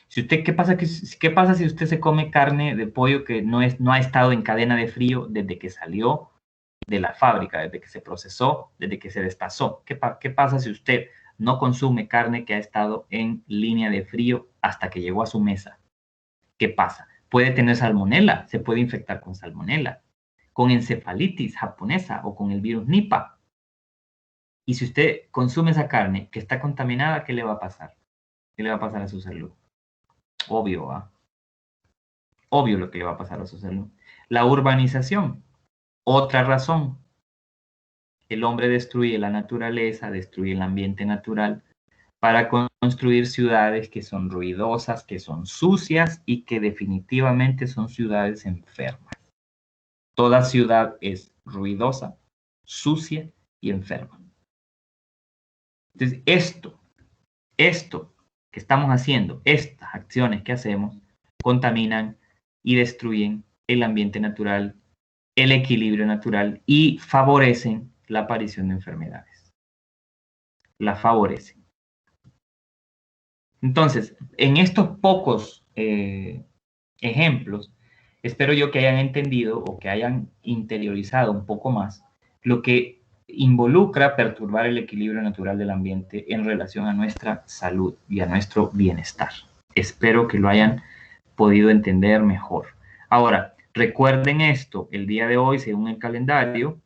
Si usted, ¿qué pasa si usted se come carne de pollo que no ha estado en cadena de frío desde que salió de la fábrica, desde que se procesó, desde que se destazó? ¿Qué pasa si usted no consume carne que ha estado en línea de frío hasta que llegó a su mesa? ¿Qué pasa? Puede tener salmonela, se puede infectar con salmonela, con encefalitis japonesa o con el virus Nipah. Y si usted consume esa carne que está contaminada, ¿qué le va a pasar? ¿Qué le va a pasar a su salud? Obvio, ¿va? Obvio lo que le va a pasar a su salud. La urbanización, otra razón. El hombre destruye la naturaleza, destruye el ambiente natural para construir ciudades que son ruidosas, que son sucias y que definitivamente son ciudades enfermas. Toda ciudad es ruidosa, sucia y enferma. Entonces, esto que estamos haciendo, estas acciones que hacemos, contaminan y destruyen el ambiente natural, el equilibrio natural y favorecen la aparición de enfermedades. La favorecen. Entonces, en estos pocos ejemplos, espero yo que hayan entendido o que hayan interiorizado un poco más lo que involucra perturbar el equilibrio natural del ambiente en relación a nuestra salud y a nuestro bienestar. Espero que lo hayan podido entender mejor. Ahora, recuerden esto, el día de hoy, según el calendario,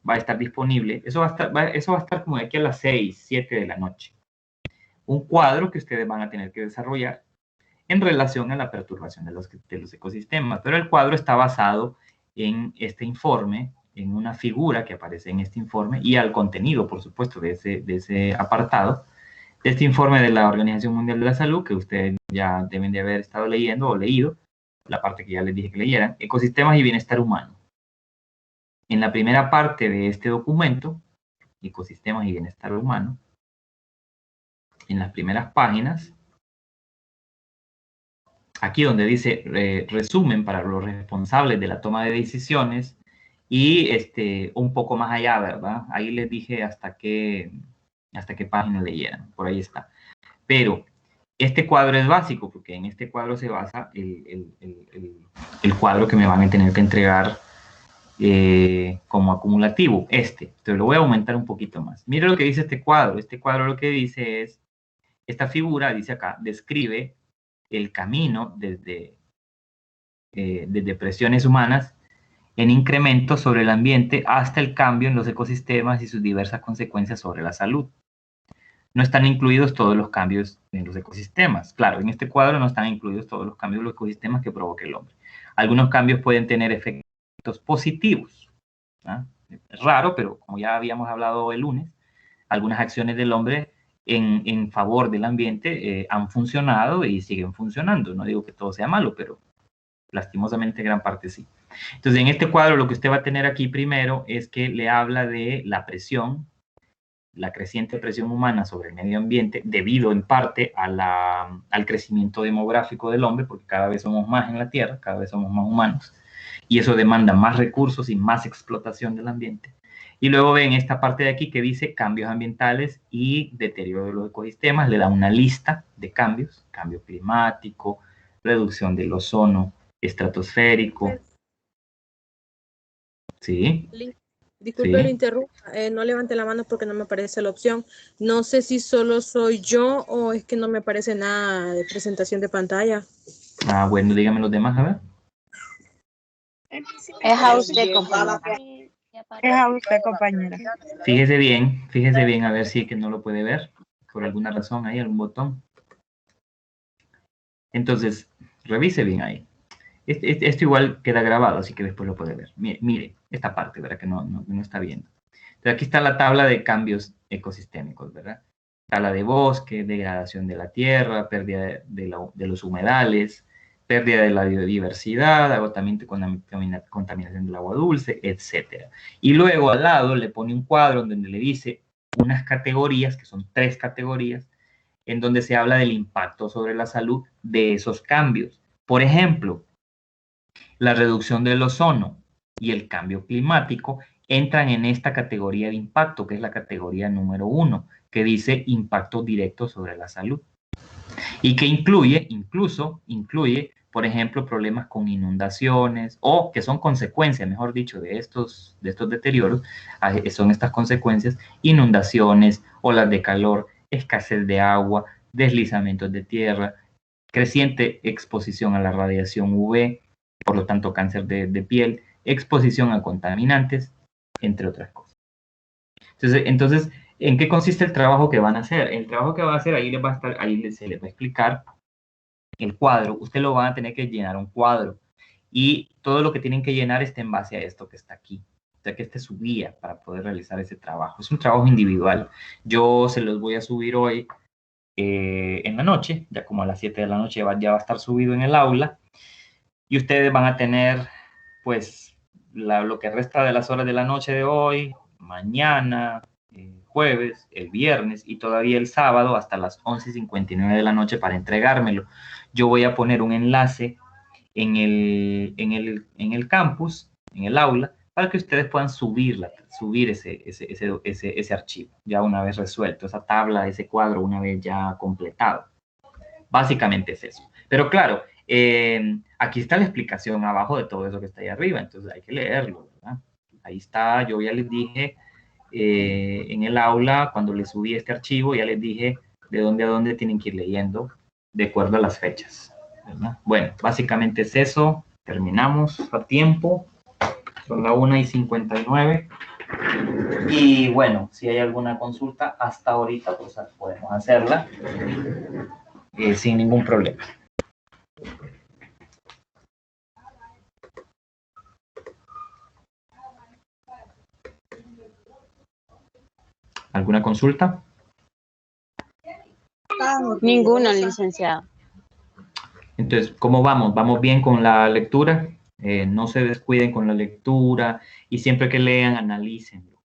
va a estar disponible, eso va a estar como de aquí a las 6, 7 de la noche. Un cuadro que ustedes van a tener que desarrollar en relación a la perturbación de los ecosistemas. Pero el cuadro está basado en este informe, en una figura que aparece en este informe y al contenido, por supuesto, de ese apartado, de este informe de la Organización Mundial de la Salud, que ustedes ya deben de haber estado leyendo o leído, la parte que ya les dije que leyeran, ecosistemas y bienestar humano. En la primera parte de este documento, ecosistemas y bienestar humano, en las primeras páginas, aquí donde dice resumen para los responsables de la toma de decisiones y un poco más allá, ¿verdad? Ahí les dije hasta qué página leyeran, por ahí está. Pero este cuadro es básico porque en este cuadro se basa el cuadro que me van a tener que entregar como acumulativo, Entonces lo voy a aumentar un poquito más. Mire lo que dice este cuadro. Este cuadro lo que dice es, esta figura, dice acá, describe el camino desde presiones humanas en incremento sobre el ambiente hasta el cambio en los ecosistemas y sus diversas consecuencias sobre la salud. No están incluidos todos los cambios en los ecosistemas. Claro, en este cuadro no están incluidos todos los cambios en los ecosistemas que provoque el hombre. Algunos cambios pueden tener efectos positivos. ¿Ah? Es raro, pero como ya habíamos hablado el lunes, algunas acciones del hombre en favor del ambiente han funcionado y siguen funcionando. No digo que todo sea malo, pero lastimosamente gran parte sí. Entonces, en este cuadro lo que usted va a tener aquí primero es que le habla de la presión, la creciente presión humana sobre el medio ambiente, debido en parte al crecimiento demográfico del hombre, porque cada vez somos más en la Tierra, cada vez somos más humanos, y eso demanda más recursos y más explotación del ambiente. Y luego ven esta parte de aquí que dice cambios ambientales y deterioro de los ecosistemas, le da una lista de cambios, cambio climático, reducción del ozono estratosférico. Sí. Disculpe, Sí. lo interrumpa, no levante la mano porque no me aparece la opción. No sé si solo soy yo o es que no me aparece nada de presentación de pantalla. Ah, bueno, dígame los demás, a ver. Es a usted, compañera. Es a usted, compañera. Fíjese bien, a ver si es que no lo puede ver, por alguna razón ahí, algún botón. Entonces, revise bien ahí. Esto igual queda grabado, así que después lo puede ver. Mire esta parte, ¿verdad? Que no está viendo. Entonces, aquí está la tabla de cambios ecosistémicos, ¿verdad? Tala de bosque, degradación de la tierra, pérdida de los humedales, pérdida de la biodiversidad, agotamiento y contaminación del agua dulce, etc. Y luego al lado le pone un cuadro donde le dice unas categorías, que son 3 categorías, en donde se habla del impacto sobre la salud de esos cambios. Por ejemplo, la reducción del ozono y el cambio climático entran en esta categoría de impacto, que es la categoría número 1, que dice impacto directo sobre la salud. Y que incluye, por ejemplo, problemas con inundaciones o que son consecuencias, mejor dicho, de estos deterioros, son estas consecuencias, inundaciones, olas de calor, escasez de agua, deslizamientos de tierra, creciente exposición a la radiación UV, por lo tanto cáncer de piel, exposición a contaminantes, entre otras cosas. Entonces, ¿en qué consiste el trabajo que van a hacer? El trabajo que van a hacer, ahí se les va a explicar el cuadro. Usted lo van a tener que llenar un cuadro y todo lo que tienen que llenar está en base a esto que está aquí. O sea que esta es su guía para poder realizar ese trabajo. Es un trabajo individual. Yo se los voy a subir hoy en la noche, ya como a las 7 de la noche ya va a estar subido en el aula y ustedes van a tener pues lo que resta de las horas de la noche de hoy, mañana, jueves, el viernes y todavía el sábado hasta las 11:59 de la noche para entregármelo. Yo voy a poner un enlace en el campus, en el aula, para que ustedes puedan subir ese archivo, ya una vez resuelto, esa tabla, ese cuadro, una vez ya completado. Básicamente es eso. Pero claro, aquí está la explicación abajo de todo eso que está ahí arriba, entonces hay que leerlo, ¿verdad? Ahí está, yo ya les dije en el aula, cuando les subí este archivo, ya les dije de dónde a dónde tienen que ir leyendo de acuerdo a las fechas, ¿verdad? Bueno, básicamente es eso, terminamos a tiempo, son las 1:59. Y bueno, si hay alguna consulta hasta ahorita, pues podemos hacerla sin ningún problema. ¿Alguna consulta? Ninguna, licenciado. Entonces, ¿cómo vamos? ¿Vamos bien con la lectura? No se descuiden con la lectura y siempre que lean, analícenlo,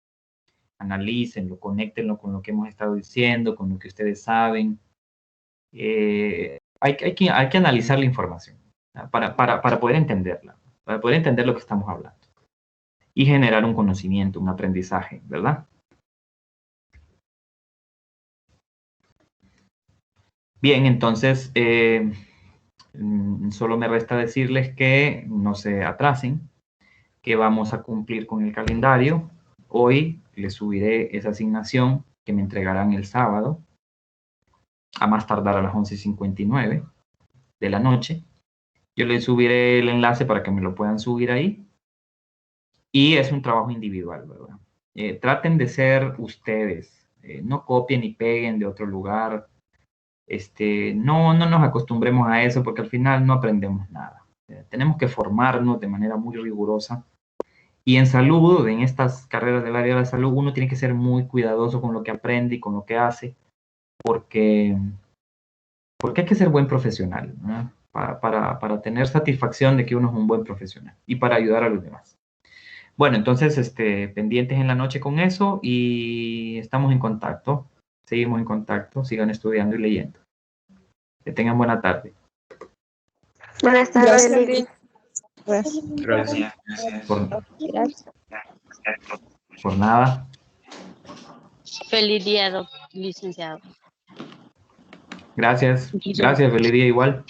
conéctenlo con lo que hemos estado diciendo, con lo que ustedes saben. hay que analizar la información, ¿no? Para poder entenderla, para poder entender lo que estamos hablando y generar un conocimiento, un aprendizaje, ¿verdad? Bien, entonces, solo me resta decirles que no se atrasen, que vamos a cumplir con el calendario. Hoy les subiré esa asignación que me entregarán el sábado, a más tardar a las 11:59 de la noche. Yo les subiré el enlace para que me lo puedan subir ahí. Y es un trabajo individual, ¿verdad? Traten de ser ustedes. No copien ni peguen de otro lugar. No nos acostumbremos a eso porque al final no aprendemos nada. Tenemos que formarnos de manera muy rigurosa. Y en salud, en estas carreras del área de la salud, uno tiene que ser muy cuidadoso con lo que aprende y con lo que hace, porque hay que ser buen profesional, ¿no? Para tener satisfacción de que uno es un buen profesional y para ayudar a los demás. Bueno, entonces, pendientes en la noche con eso y estamos en contacto. Seguimos en contacto, sigan estudiando y leyendo. Que tengan buena tarde. Buenas tardes, Gracias, Lili. Gracias. Gracias. Por nada. Feliz día, licenciado. Gracias. Gracias, feliz día igual.